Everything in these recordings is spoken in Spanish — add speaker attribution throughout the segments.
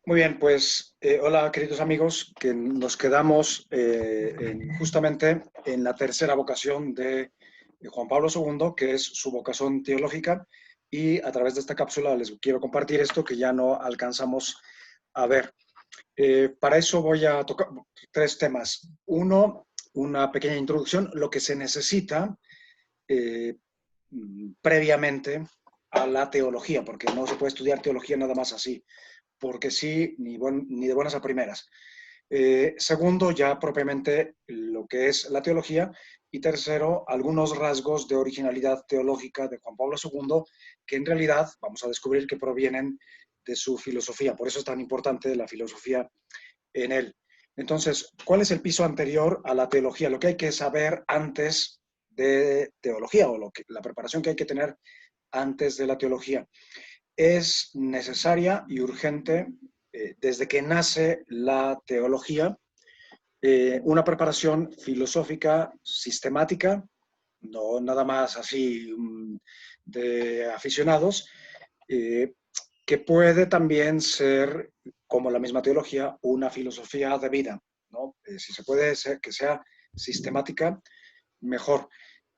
Speaker 1: Muy bien, pues hola queridos amigos, que nos quedamos justamente en la tercera vocación de Juan Pablo II, que es su vocación teológica, y a través de esta cápsula les quiero compartir esto que ya no alcanzamos a ver. Para eso voy a tocar tres temas. Uno, una pequeña introducción, lo que se necesita eh, previamente a la teología, porque no se puede estudiar teología nada más así porque sí, ni de buenas a primeras. Segundo, ya propiamente lo que es la teología. Y tercero, algunos rasgos de originalidad teológica de Juan Pablo II, que en realidad vamos a descubrir que provienen de su filosofía. Por eso es tan importante la filosofía en él. Entonces, ¿cuál es el piso anterior a la teología? Lo que hay que saber antes de teología o la preparación que hay que tener antes de la teología es necesaria y urgente desde que nace la teología, una preparación filosófica sistemática, no nada más así de aficionados, eh, que puede también ser, como la misma teología, una filosofía de vida, ¿no? Si se puede ser, que sea sistemática, mejor.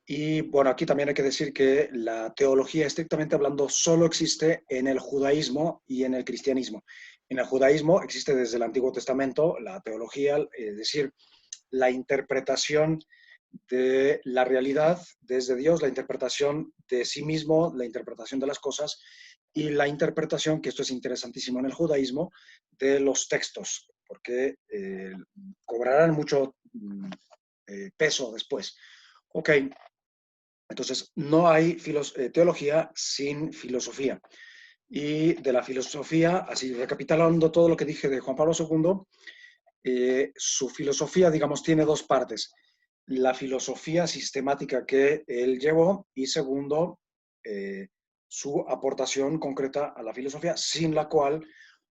Speaker 1: Y bueno, aquí también hay que decir que la teología, estrictamente hablando, solo existe en el judaísmo y en el cristianismo. En el judaísmo existe desde el Antiguo Testamento la teología, es decir, la interpretación de la realidad desde Dios, la interpretación de sí mismo, la interpretación de las cosas y la interpretación, que esto es interesantísimo en el judaísmo, de los textos, porque cobrarán mucho peso después. Ok, entonces, no hay teología sin filosofía. Y de la filosofía, así recapitulando todo lo que dije de Juan Pablo II, su filosofía, digamos, tiene dos partes. La filosofía sistemática que él llevó y segundo, su aportación concreta a la filosofía, sin la cual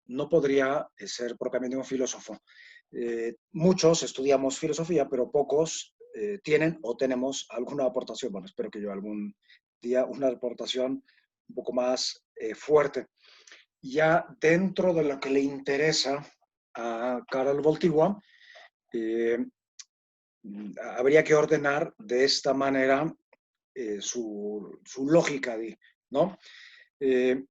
Speaker 1: no podría ser propiamente un filósofo. Muchos estudiamos filosofía, pero pocos tienen o tenemos alguna aportación. Bueno, espero que yo algún día una aportación un poco más fuerte. Ya dentro de lo que le interesa a Karol Wojtyła, eh, habría que ordenar de esta manera su lógica, ¿no? Eh,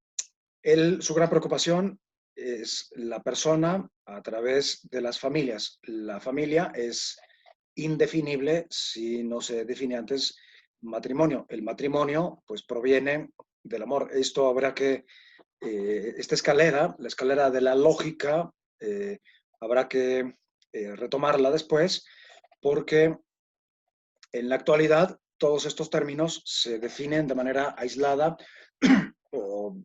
Speaker 1: su gran preocupación es la persona a través de las familias. La familia es indefinible si no se define antes matrimonio. El matrimonio, pues, proviene del amor. Esto habrá que, esta escalera, la escalera de la lógica, eh, habrá que retomarla después, porque en la actualidad todos estos términos se definen de manera aislada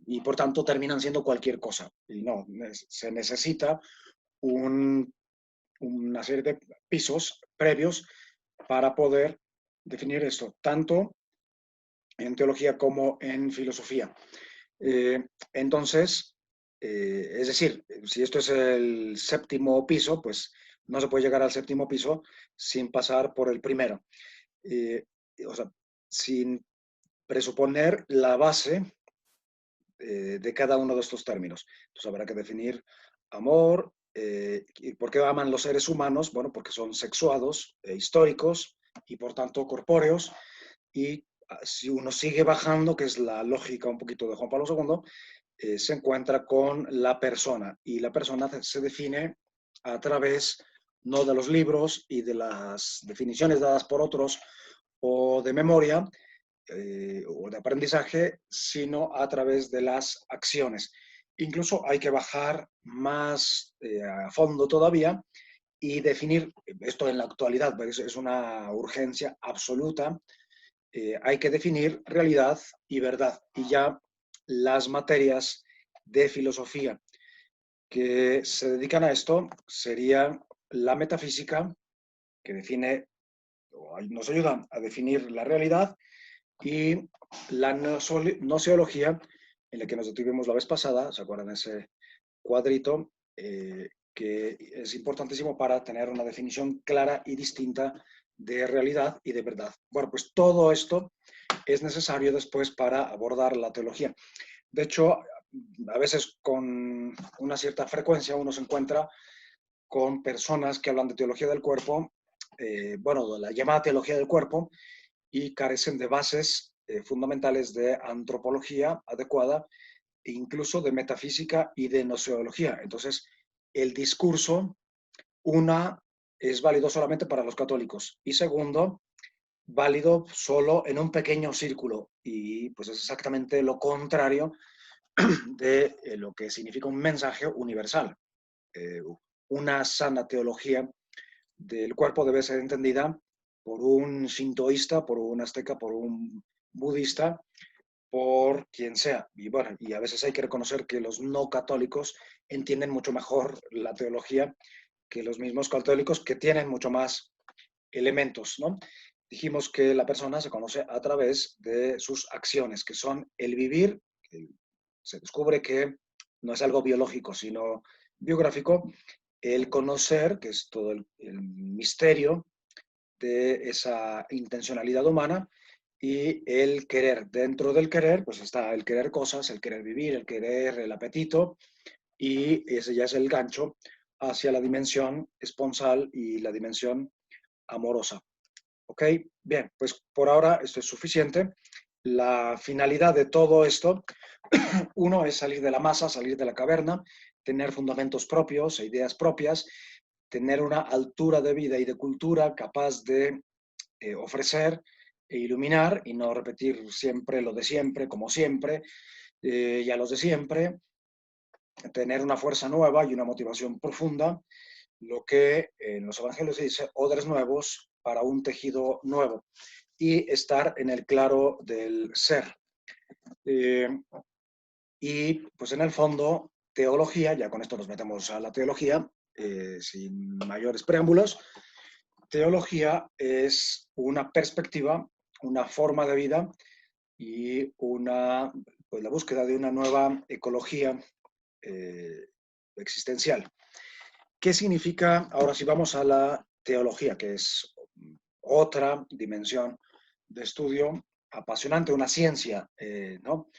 Speaker 1: y por tanto terminan siendo cualquier cosa. Y no, se necesita un, una serie de pisos previos para poder definir esto, tanto en teología como en filosofía. Entonces, es decir, si esto es el séptimo piso, pues no se puede llegar al séptimo piso sin pasar por el primero. Eh, o sea, sin presuponer la base de cada uno de estos términos. Entonces habrá que definir amor. ¿Y por qué aman los seres humanos? Bueno, porque son sexuados, históricos y por tanto corpóreos. Y si uno sigue bajando, que es la lógica un poquito de Juan Pablo II, se encuentra con la persona. Y la persona se define a través no de los libros y de las definiciones dadas por otros o de memoria, o de aprendizaje, sino a través de las acciones. Incluso hay que bajar más a fondo todavía y definir esto en la actualidad, porque es una urgencia absoluta. Hay que definir realidad y verdad. Y ya las materias de filosofía que se dedican a esto sería la metafísica, que define o nos ayuda a definir la realidad, y la noseología, en la que nos detuvimos la vez pasada, ¿se acuerdan de ese cuadrito? Que es importantísimo para tener una definición clara y distinta de realidad y de verdad. Bueno, pues todo esto es necesario después para abordar la teología. De hecho, a veces con una cierta frecuencia uno se encuentra con personas que hablan de teología del cuerpo, bueno, de la llamada teología del cuerpo, y carecen de bases fundamentales de antropología adecuada e incluso de metafísica y de noceología. Entonces, el discurso, una, es válido solamente para los católicos y segundo, válido solo en un pequeño círculo y pues es exactamente lo contrario de lo que significa un mensaje universal. Eh, una sana teología del cuerpo debe ser entendida por un sintoísta, por un azteca, por un budista, por quien sea. Y bueno, y a veces hay que reconocer que los no católicos entienden mucho mejor la teología que los mismos católicos, que tienen mucho más elementos, ¿no? Dijimos que la persona se conoce a través de sus acciones, que son el vivir, que se descubre que no es algo biológico, sino biográfico, el conocer, que es todo el misterio de esa intencionalidad humana, y el querer. Dentro del querer, pues está el querer cosas, el querer vivir, el querer el apetito, y ese ya es el gancho hacia la dimensión esponsal y la dimensión amorosa. ¿Ok? Bien, pues por ahora esto es suficiente. La finalidad de todo esto, uno, es salir de la masa, salir de la caverna, tener fundamentos propios e ideas propias, tener una altura de vida y de cultura capaz de ofrecer e iluminar y no repetir siempre lo de siempre, como siempre, y a los de siempre, tener una fuerza nueva y una motivación profunda, lo que en los evangelios se dice odres nuevos para un tejido nuevo y estar en el claro del ser. Eh, y pues en el fondo, teología, ya con esto nos metemos a la teología, sin mayores preámbulos, teología es una perspectiva, una forma de vida y una, pues la búsqueda de una nueva ecología eh, existencial. ¿Qué significa? Ahora sí vamos a la teología, que es otra dimensión de estudio apasionante, una ciencia, ¿no?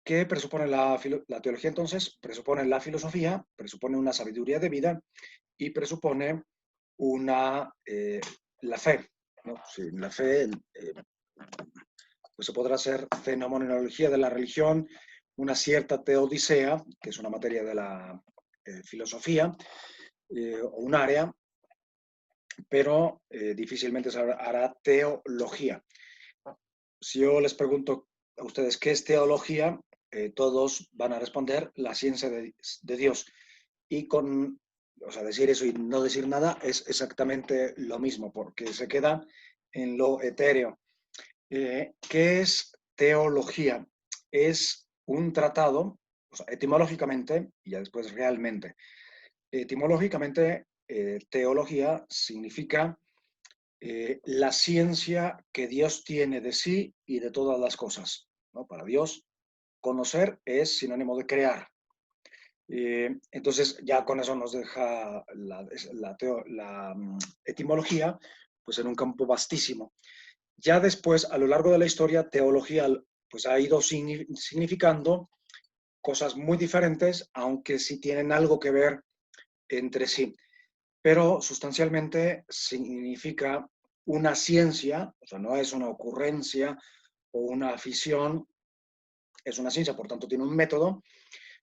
Speaker 1: ¿Qué presupone la teología entonces? Presupone la filosofía, presupone una sabiduría de vida y presupone una, la fe, ¿no? Sin la fe, pues se podrá hacer fenomenología de la religión, una cierta teodicea, que es una materia de la filosofía, o un área, pero difícilmente se hará teología. Si yo les pregunto a ustedes qué es teología, todos van a responder la ciencia de Dios. Y con, o sea, decir eso y no decir nada es exactamente lo mismo, porque se queda en lo etéreo. ¿Qué es teología? Es un tratado, o sea, etimológicamente, y ya después realmente. Etimológicamente, teología significa la ciencia que Dios tiene de sí y de todas las cosas, ¿no? Para Dios, conocer es sinónimo de crear. Entonces, ya con eso nos deja la etimología pues en un campo vastísimo. Ya después, a lo largo de la historia, teología pues ha ido significando cosas muy diferentes, aunque sí tienen algo que ver entre sí. Pero sustancialmente significa una ciencia, o sea, no es una ocurrencia o una afición, es una ciencia, por tanto tiene un método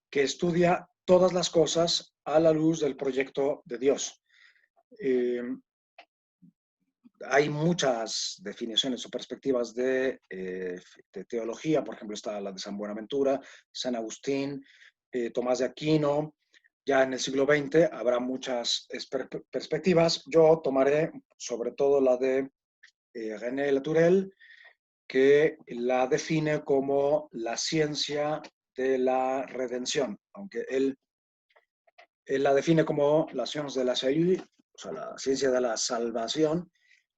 Speaker 1: que estudia todas las cosas a la luz del proyecto de Dios. Eh, Hay muchas definiciones o perspectivas de teología, por ejemplo está la de San Buenaventura, San Agustín, Tomás de Aquino. Ya en el siglo XX habrá muchas perspectivas. Yo tomaré sobre todo la de René Latourelle, que la define como la ciencia de la redención, aunque él la define como la ciencia de la salut, o sea, la ciencia de la salvación,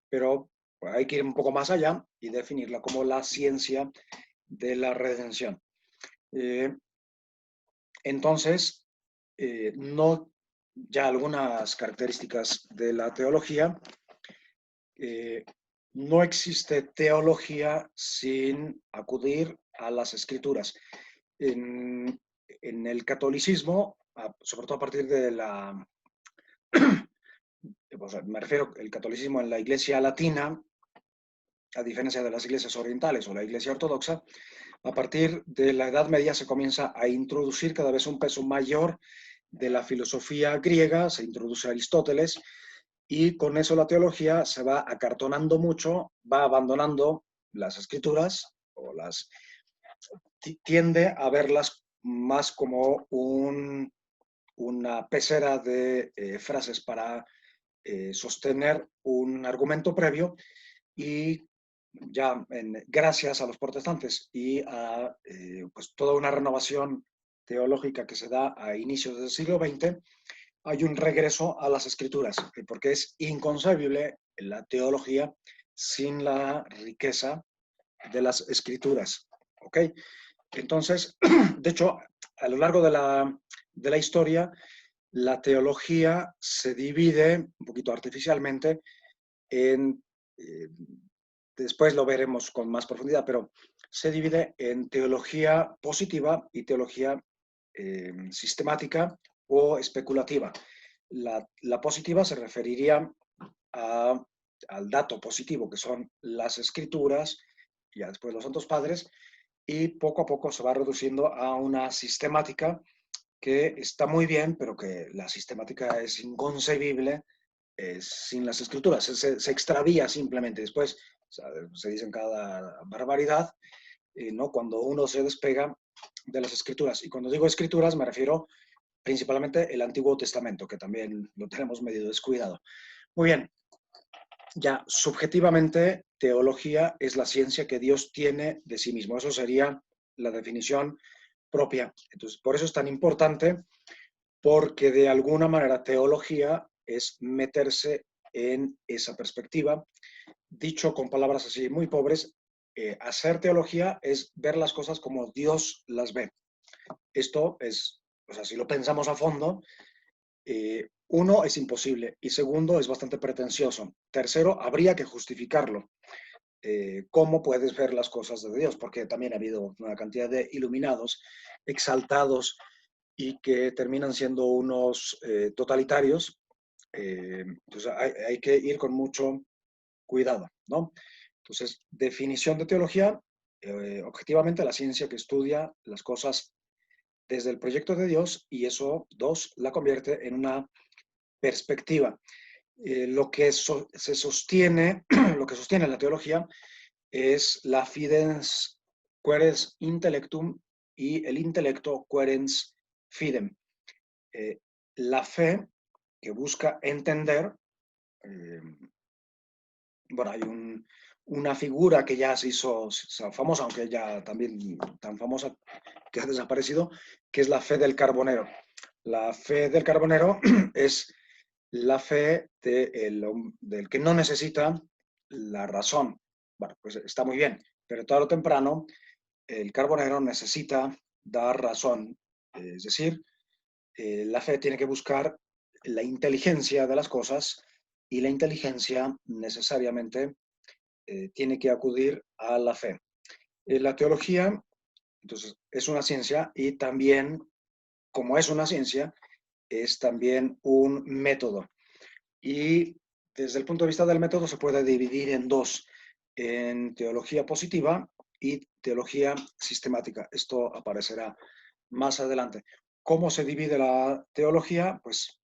Speaker 1: pero pues, hay que ir un poco más allá y definirla como la ciencia de la redención. Eh, entonces, no, ya algunas características de la teología. No existe teología sin acudir a las escrituras. en el catolicismo, sobre todo a partir de la, me refiero al catolicismo en la Iglesia latina, a diferencia de las iglesias orientales o la Iglesia ortodoxa, a partir de la Edad Media se comienza a introducir cada vez un peso mayor de la filosofía griega, se introduce Aristóteles, y con eso la teología se va acartonando mucho, va abandonando las escrituras, o tiende a verlas más como una pecera de frases para sostener un argumento previo, y ya gracias a los protestantes y a pues toda una renovación teológica que se da a inicios del siglo XX, hay un regreso a las escrituras, porque es inconcebible la teología sin la riqueza de las escrituras. ¿Ok? Entonces, de hecho, a lo largo de la historia, la teología se divide un poquito artificialmente en, después lo veremos con más profundidad, pero se divide en teología positiva y teología sistemática o especulativa. La positiva se referiría al dato positivo, que son las escrituras, ya después los santos padres, y poco a poco se va reduciendo a una sistemática que está muy bien, pero que la sistemática es inconcebible sin las escrituras, se extravía simplemente. Después se dicen cada barbaridad, ¿no? Cuando uno se despega de las escrituras. Y cuando digo escrituras me refiero principalmente el Antiguo Testamento, que también lo tenemos medio descuidado. Muy bien, ya subjetivamente, teología es la ciencia que Dios tiene de sí mismo. Eso sería la definición propia. Entonces, por eso es tan importante, porque de alguna manera teología es meterse en esa perspectiva. Dicho con palabras así muy pobres, hacer teología es ver las cosas como Dios las ve. Esto es, o sea, si lo pensamos a fondo, uno, es imposible, y segundo, es bastante pretencioso. Tercero, habría que justificarlo. ¿Cómo puedes ver las cosas de Dios? Porque también ha habido una cantidad de iluminados, exaltados, y que terminan siendo unos totalitarios. Entonces hay que ir con mucho cuidado, ¿no? Entonces, definición de teología, objetivamente la ciencia que estudia las cosas desde el proyecto de Dios, y eso, dos, la convierte en una perspectiva. Lo que se sostiene, lo que sostiene la teología es la fidens querens intellectum y el intelecto querens fidem. La fe que busca entender, bueno, hay una figura que ya se hizo famosa, aunque ya también tan famosa que ha desaparecido, que es la fe del carbonero. La fe del carbonero es la fe del que no necesita la razón. Bueno, pues está muy bien, pero tarde o temprano el carbonero necesita dar razón. Es decir, la fe tiene que buscar la inteligencia de las cosas, y la inteligencia necesariamente tiene que acudir a la fe. La teología, entonces, es una ciencia, y también, como es una ciencia, es también un método. Y desde el punto de vista del método se puede dividir en dos, en teología positiva y teología sistemática. Esto aparecerá más adelante. ¿Cómo se divide la teología? Pues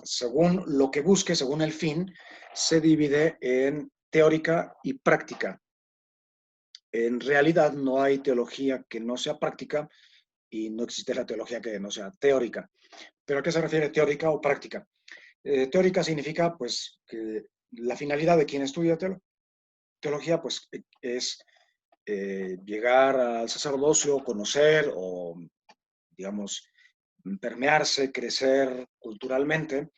Speaker 1: según lo que busque, según el fin, se divide en teórica y práctica. En realidad no hay teología que no sea práctica, y no existe la teología que no sea teórica. ¿Pero a qué se refiere teórica o práctica? Teórica significa pues que la finalidad de quien estudia teología pues es llegar al sacerdocio, conocer o, digamos, permearse, crecer culturalmente.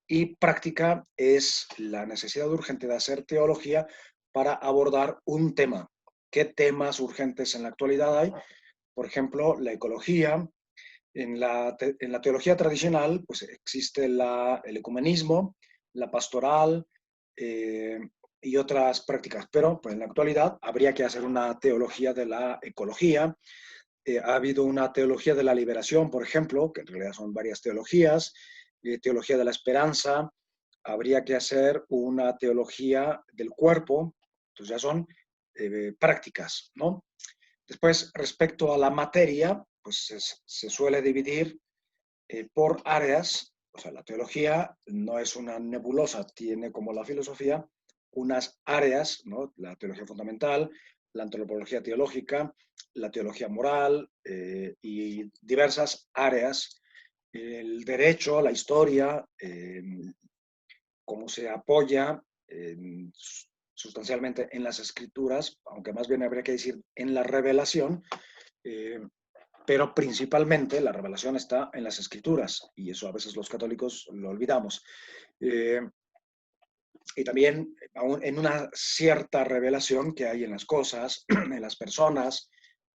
Speaker 1: Y práctica es la necesidad urgente de hacer teología para abordar un tema. ¿Qué temas urgentes en la actualidad hay? Por ejemplo, la ecología. En la teología tradicional pues existe el ecumenismo, la pastoral y otras prácticas, pero pues, en la actualidad habría que hacer una teología de la ecología, Ha habido una teología de la liberación, por ejemplo, que en realidad son varias teologías, teología de la esperanza. Habría que hacer una teología del cuerpo, entonces ya son prácticas, ¿no? Después, respecto a la materia, pues se suele dividir por áreas. O sea, la teología no es una nebulosa, tiene como la filosofía unas áreas, ¿no? La teología fundamental, la antropología teológica, la teología moral y diversas áreas. El derecho, la historia, cómo se apoya sustancialmente en las escrituras, aunque más bien habría que decir en la revelación, eh, pero principalmente la revelación está en las escrituras, y eso a veces los católicos lo olvidamos. Eh, y también aún en una cierta revelación que hay en las cosas, en las personas,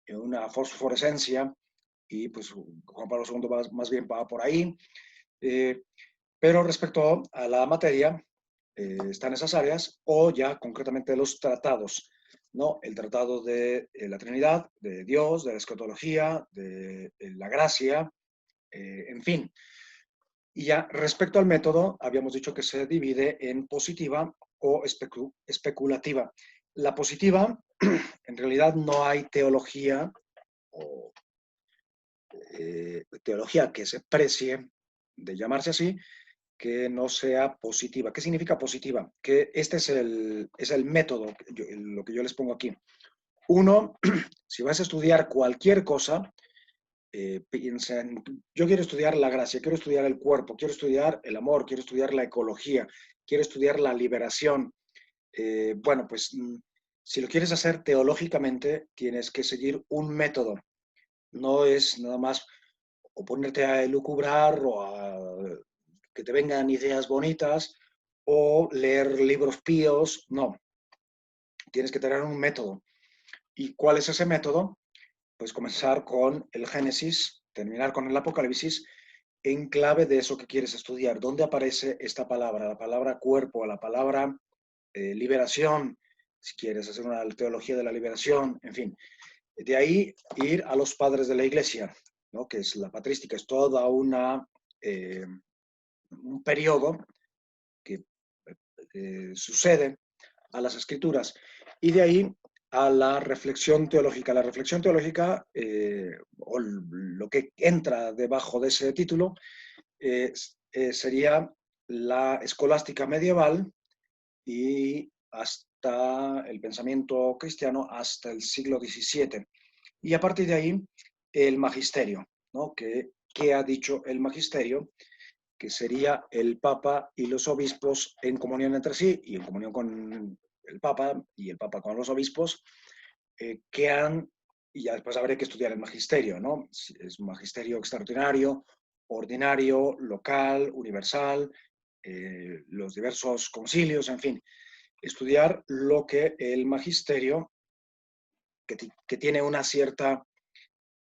Speaker 1: en una fosforescencia, y pues Juan Pablo II más bien va por ahí. Eh, pero respecto a la materia, están esas áreas, o ya concretamente los tratados, ¿no? El tratado de la Trinidad, de Dios, de la escatología, de la gracia, en fin. Y ya respecto al método, habíamos dicho que se divide en positiva o especulativa. La positiva, en realidad no hay teología o teología que se precie de llamarse así, que no sea positiva. ¿Qué significa positiva? Que este es el método, lo que yo les pongo aquí. Uno, si vas a estudiar cualquier cosa, piensa en, yo quiero estudiar la gracia, quiero estudiar el cuerpo, quiero estudiar el amor, quiero estudiar la ecología, quiero estudiar la liberación. Bueno, pues si lo quieres hacer teológicamente, tienes que seguir un método. No es nada más o ponerte a elucubrar o a que te vengan ideas bonitas o leer libros píos. No, tienes que tener un método. ¿Y cuál es ese método? Pues comenzar con el Génesis, terminar con el Apocalipsis en clave de eso que quieres estudiar. ¿Dónde aparece esta palabra? La palabra cuerpo, la palabra liberación, si quieres hacer una teología de la liberación, en fin. De ahí ir a los padres de la iglesia, ¿no? Que es la patrística, es toda un periodo que sucede a las escrituras. Y de ahí a la reflexión teológica. La reflexión teológica, o lo que entra debajo de ese título, sería la escolástica medieval y hasta el pensamiento cristiano hasta el siglo XVII. Y a partir de ahí, el magisterio, ¿no? ¿Qué ha dicho el magisterio? Que sería el Papa y los obispos en comunión entre sí y en comunión con el Papa y el Papa con los obispos, que han, y ya después habría que estudiar el magisterio, ¿no? Es un magisterio extraordinario, ordinario, local, universal, los diversos concilios, en fin, estudiar lo que el magisterio, que tiene una cierta,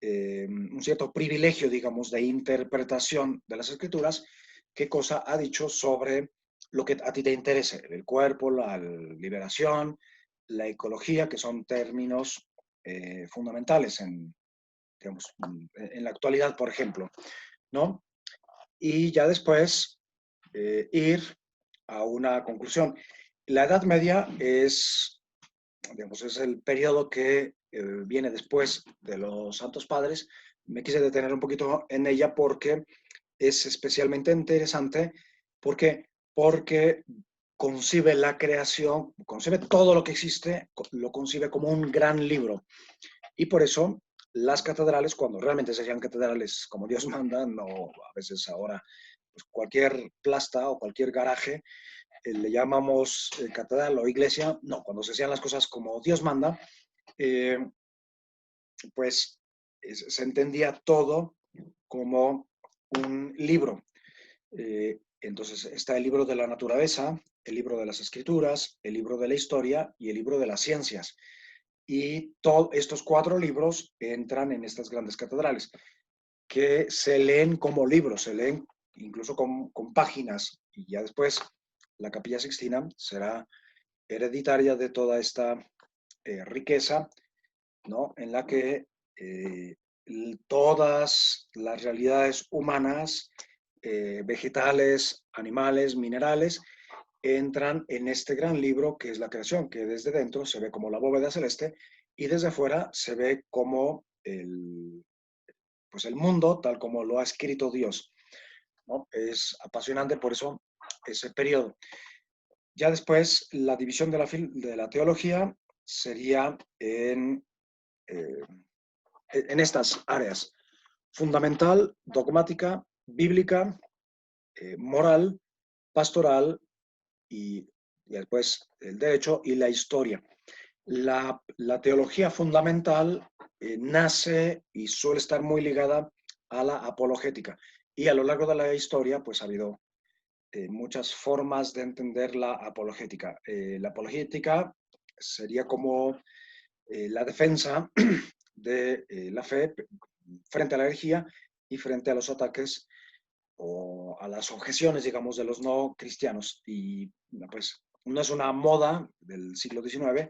Speaker 1: un cierto privilegio, digamos, de interpretación de las escrituras, qué cosa ha dicho sobre lo que a ti te interese, el cuerpo, la liberación, la ecología, que son términos fundamentales en, digamos, en la actualidad, por ejemplo, ¿no? Y ya después ir a una conclusión. La Edad Media es, digamos, es el periodo que viene después de los Santos Padres. Me quise detener un poquito en ella porque es especialmente interesante. ¿Por qué? Porque concibe la creación, concibe todo lo que existe, lo concibe como un gran libro. Y por eso las catedrales, cuando realmente serían catedrales como Dios manda, no a veces ahora pues cualquier plasta o cualquier garaje le llamamos catedral o iglesia, no, cuando se hacían las cosas como Dios manda, eh, pues se entendía todo como un libro. Entonces está el libro de la naturaleza, el libro de las escrituras, el libro de la historia y el libro de las ciencias. Y todos estos cuatro libros entran en estas grandes catedrales, que se leen como libros, se leen incluso con páginas. Y ya después la Capilla Sixtina será hereditaria de toda esta riqueza, ¿no? En la que todas las realidades humanas, vegetales, animales, minerales, entran en este gran libro que es la creación, que desde dentro se ve como la bóveda celeste y desde afuera se ve como pues el mundo tal como lo ha escrito Dios, ¿no? Es apasionante por eso ese periodo. Ya después la división de la teología sería eh, en estas áreas: fundamental, dogmática, bíblica, moral, pastoral y después el derecho y la historia. La teología fundamental nace y suele estar muy ligada a la apologética. Y a lo largo de la historia, pues ha habido muchas formas de entender la apologética. La apologética sería como la defensa de la fe frente a la herejía y frente a los ataques o a las objeciones, digamos, de los no cristianos. Y pues no es una moda del siglo XIX,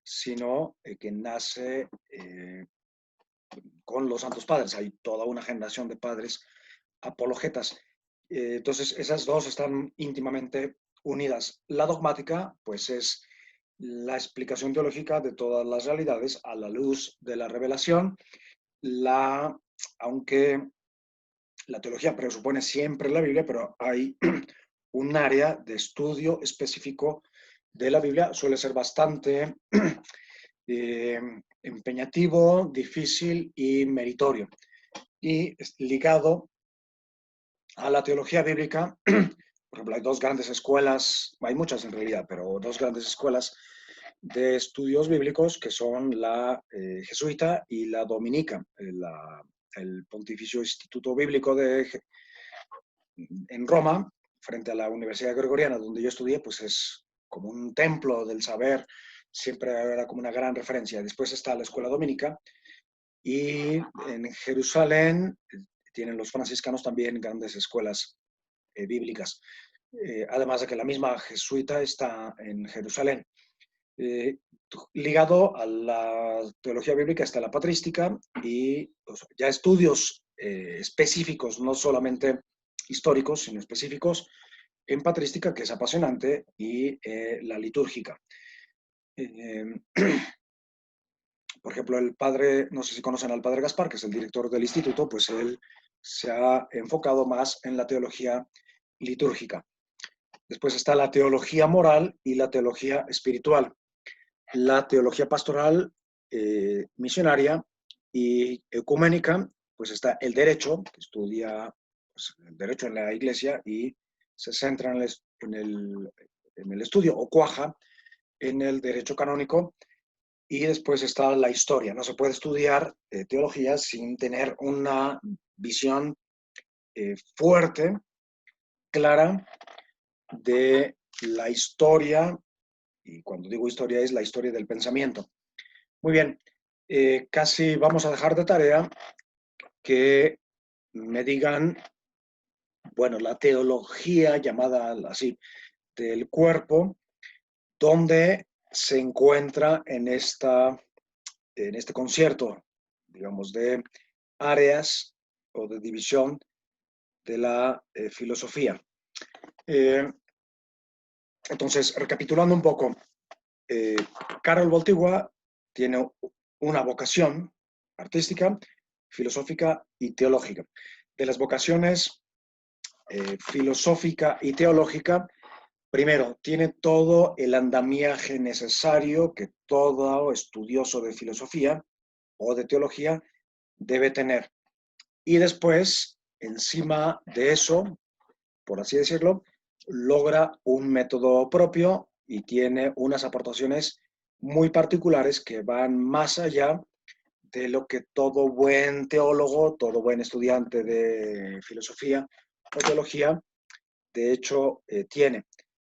Speaker 1: sino que nace con los santos padres. Hay toda una generación de padres apologetas. Entonces, esas dos están íntimamente unidas. La dogmática, pues, es la explicación teológica de todas las realidades a la luz de la revelación. Aunque la teología presupone siempre la Biblia, pero hay un área de estudio específico de la Biblia, suele ser bastante eh, empeñativo, difícil y meritorio. Y ligado a la teología bíblica, por ejemplo, hay dos grandes escuelas, hay muchas en realidad, pero dos grandes escuelas de estudios bíblicos que son la jesuita y la dominica. El Pontificio Instituto Bíblico en Roma, frente a la Universidad Gregoriana, donde yo estudié, pues es como un templo del saber, siempre era como una gran referencia. Después está la Escuela Dominica y en Jerusalén tienen los franciscanos también grandes escuelas bíblicas, además de que la misma jesuita está en Jerusalén. Eh, Ligado a la teología bíblica está la patrística y pues, ya estudios específicos, no solamente históricos, sino específicos en patrística, que es apasionante, y la litúrgica. Eh, por ejemplo, el padre, no sé si conocen al padre Gaspar, que es el director del instituto, pues él se ha enfocado más en la teología litúrgica. Después está la teología moral y la teología espiritual. La teología pastoral, misionaria y ecuménica, pues está el derecho, que estudia pues, el derecho en la iglesia y se centra en el estudio o cuaja en el derecho canónico. Y después está la historia. No se puede estudiar teología sin tener una visión fuerte, clara, de la historia, y cuando digo historia es la historia del pensamiento. Muy bien, casi vamos a dejar de tarea que me digan, bueno, la teología llamada así del cuerpo, dónde se encuentra en este concierto, digamos, de áreas o de división de la filosofía. Eh, entonces, recapitulando un poco, eh, Karol Wojtyła tiene una vocación artística, filosófica y teológica. De las vocaciones filosófica y teológica, primero, tiene todo el andamiaje necesario que todo estudioso de filosofía o de teología debe tener. Y después, encima de eso, por así decirlo, logra un método propio y tiene unas aportaciones muy particulares que van más allá de lo que todo buen teólogo, todo buen estudiante de filosofía o teología, de hecho, tiene.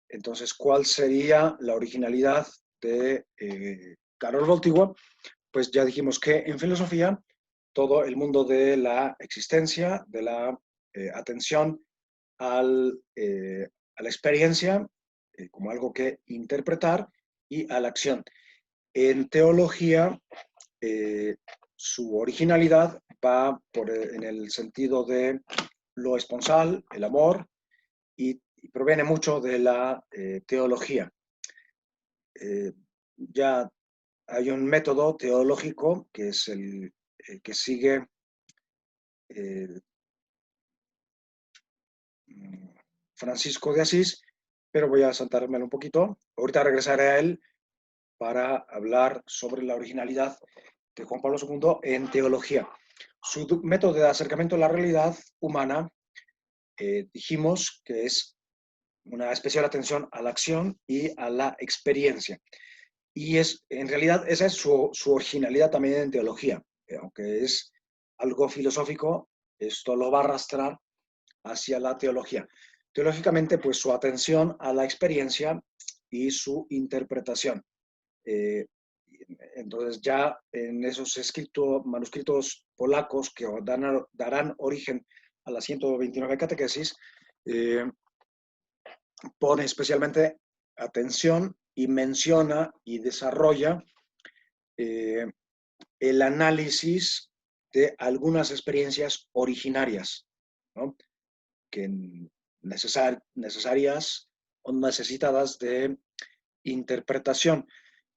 Speaker 1: Entonces, ¿cuál sería la originalidad de Karol Wojtyła? Pues ya dijimos que en filosofía todo el mundo de la existencia, de la atención a la experiencia como algo que interpretar y a la acción. En teología su originalidad va en el sentido de lo esponsal, el amor, y proviene mucho de la teología. Ya hay un método teológico que es el que sigue Francisco de Asís, pero voy a saltármelo un poquito. Ahorita regresaré a él para hablar sobre la originalidad de Juan Pablo II en teología. Su método de acercamiento a la realidad humana, dijimos que es una especial atención a la acción y a la experiencia. Y en realidad esa es su originalidad también en teología. Aunque es algo filosófico, esto lo va a arrastrar hacia la teología. Teológicamente, pues su atención a la experiencia y su interpretación. Eh, entonces ya en esos manuscritos polacos que darán origen a las 129 catequesis, pone especialmente atención y menciona y desarrolla el análisis de algunas experiencias originarias, ¿no? Que necesarias o necesitadas de interpretación.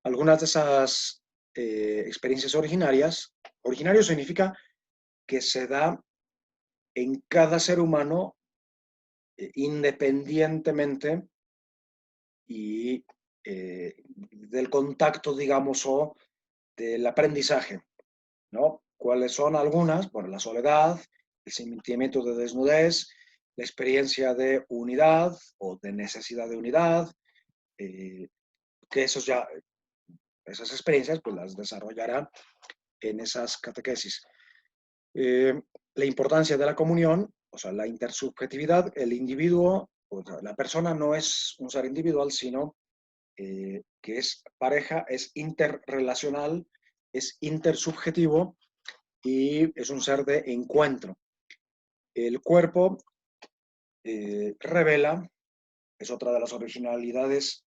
Speaker 1: Algunas de esas experiencias originarios significa que se da en cada ser humano independientemente y del contacto, digamos, o del aprendizaje, ¿no? ¿Cuáles son algunas? Bueno, la soledad, el sentimiento de desnudez, la experiencia de unidad o de necesidad de unidad, que esas experiencias pues las desarrollará en esas catequesis. La importancia de la comunión, o sea, la intersubjetividad, el individuo, o sea, la persona no es un ser individual, sino que es pareja, es interrelacional, es intersubjetivo y es un ser de encuentro. El cuerpo revela, es otra de las originalidades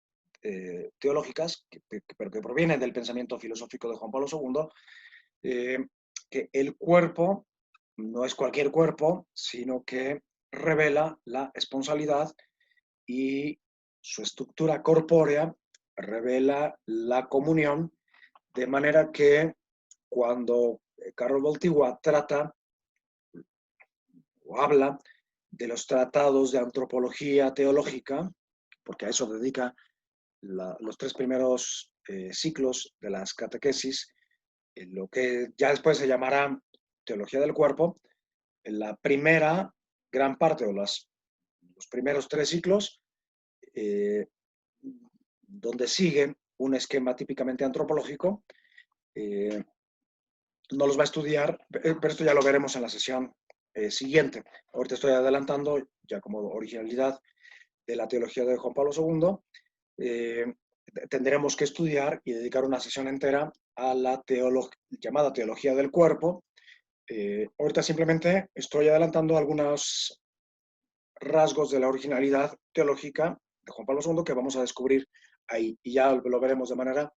Speaker 1: teológicas, pero que proviene del pensamiento filosófico de Juan Pablo II, que el cuerpo no es cualquier cuerpo, sino que revela la esponsalidad y su estructura corpórea revela la comunión, de manera que cuando Carol Voltigua trata o habla de los tratados de antropología teológica, porque a eso dedica los 3 primeros ciclos de las catequesis, lo que ya después se llamará teología del cuerpo, en la primera gran parte o los primeros 3 ciclos, donde siguen un esquema típicamente antropológico, no los va a estudiar, pero esto ya lo veremos en la sesión siguiente. Ahorita estoy adelantando ya como originalidad de la teología de Juan Pablo II. Tendremos que estudiar y dedicar una sesión entera a la llamada teología del cuerpo. Ahorita simplemente estoy adelantando algunos rasgos de la originalidad teológica de Juan Pablo II que vamos a descubrir ahí y ya lo veremos de manera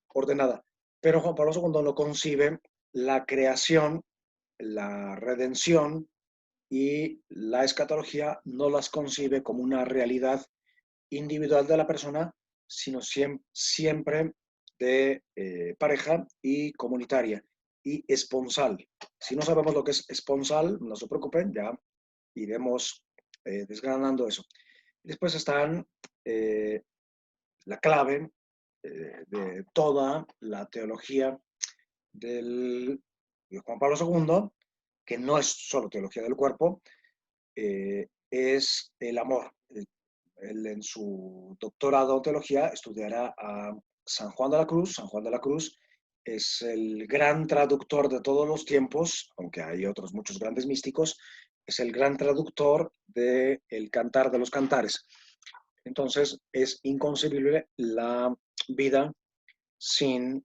Speaker 1: ordenada. Pero Juan Pablo II no concibe la creación, la redención y la escatología, no las concibe como una realidad individual de la persona, sino siempre de pareja y comunitaria y esponsal. Si no sabemos lo que es esponsal, no se preocupen, ya iremos desgranando eso. Después están la clave de toda la teología de Juan Pablo II, que no es solo teología del cuerpo, es el amor. Él en su doctorado en teología estudiará a San Juan de la Cruz. San Juan de la Cruz es el gran traductor de todos los tiempos, aunque hay otros muchos grandes místicos, es el gran traductor del Cantar de los Cantares. Entonces es inconcebible la vida sin